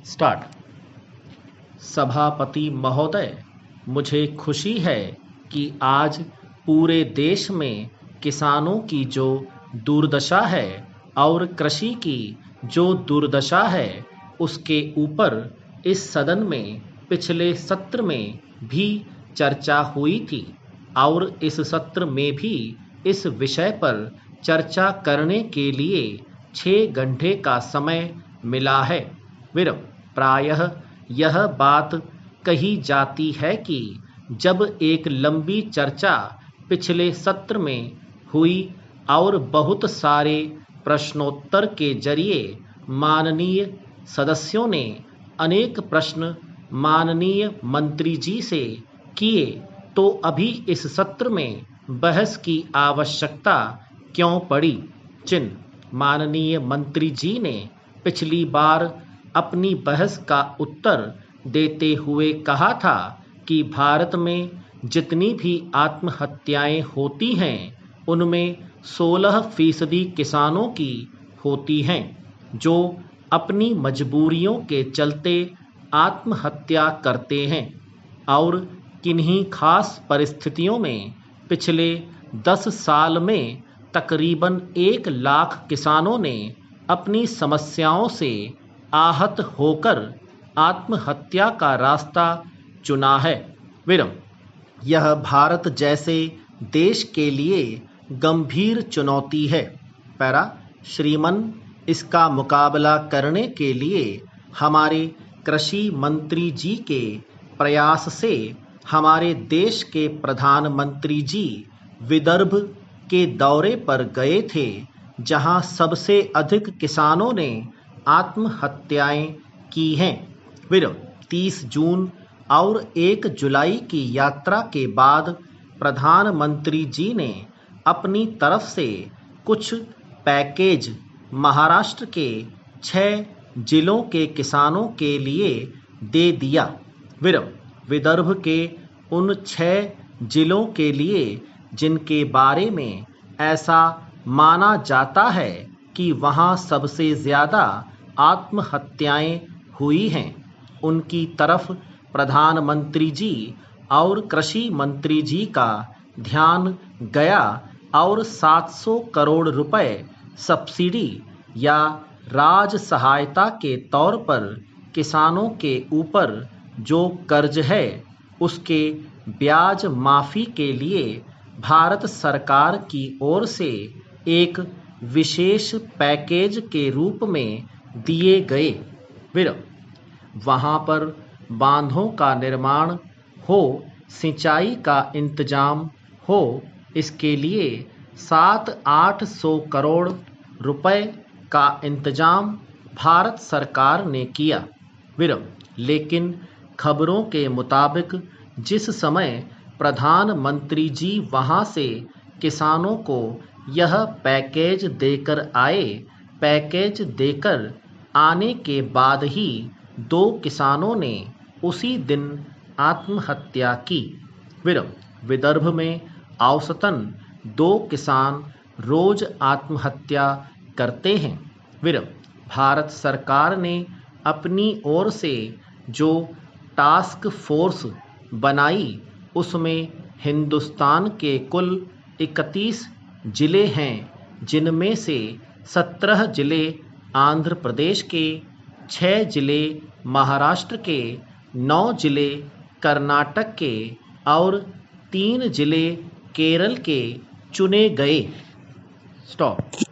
Start. सभापति महोदय, मुझे खुशी है कि आज पूरे देश में किसानों की जो दुर्दशा है और कृषि की जो दुर्दशा है उसके ऊपर इस सदन में पिछले सत्र में भी चर्चा हुई थी और इस सत्र में भी इस विषय पर चर्चा करने के लिए 6 घंटे का समय मिला है। प्रायः यह बात कही जाती है कि जब एक लंबी चर्चा पिछले सत्र में हुई और बहुत सारे प्रश्नोत्तर के जरिए माननीय सदस्यों ने अनेक प्रश्न माननीय मंत्री जी से किए, तो अभी इस सत्र में बहस की आवश्यकता क्यों पड़ी। चिन्ह। माननीय मंत्री जी ने पिछली बार अपनी बहस का उत्तर देते हुए कहा था कि भारत में जितनी भी आत्महत्याएं होती हैं उनमें 16% किसानों की होती हैं जो अपनी मजबूरियों के चलते आत्महत्या करते हैं, और किन्हीं खास परिस्थितियों में पिछले 10 साल में तकरीबन 1 लाख किसानों ने अपनी समस्याओं से आहत होकर आत्महत्या का रास्ता चुना है। यह भारत जैसे देश के लिए गंभीर चुनौती है। श्रीमान, इसका मुकाबला करने के लिए हमारे कृषि मंत्री जी के प्रयास से हमारे देश के प्रधानमंत्री जी विदर्भ के दौरे पर गए थे, जहां सबसे अधिक किसानों ने आत्महत्याएं की हैं। 30 जून और 1 जुलाई की यात्रा के बाद प्रधानमंत्री जी ने अपनी तरफ से कुछ पैकेज महाराष्ट्र के 6 जिलों के किसानों के लिए दे दिया। विदर्भ के उन 6 जिलों के लिए जिनके बारे में ऐसा माना जाता है कि वहां सबसे ज़्यादा आत्महत्याएं हुई हैं, उनकी तरफ प्रधानमंत्री जी और कृषि मंत्री जी का ध्यान गया और 700 करोड़ रुपए सब्सिडी या राज सहायता के तौर पर किसानों के ऊपर जो कर्ज है उसके ब्याज माफ़ी के लिए भारत सरकार की ओर से एक विशेष पैकेज के रूप में दिए गए। वहाँ पर बांधों का निर्माण हो, सिंचाई का इंतजाम हो, इसके लिए 700-800 करोड़ रुपए का इंतजाम भारत सरकार ने किया। लेकिन खबरों के मुताबिक जिस समय प्रधानमंत्री जी वहां से किसानों को यह पैकेज देकर आए, पैकेज देकर आने के बाद ही 2 किसानों ने उसी दिन आत्महत्या की। विदर्भ में औसतन 2 किसान रोज आत्महत्या करते हैं। भारत सरकार ने अपनी ओर से जो टास्क फोर्स बनाई उसमें हिंदुस्तान के कुल 31 जिले हैं, जिनमें से 17 जिले आंध्र प्रदेश के, 6 जिले महाराष्ट्र के, 9 जिले कर्नाटक के और 3 जिले केरल के चुने गए। स्टॉप।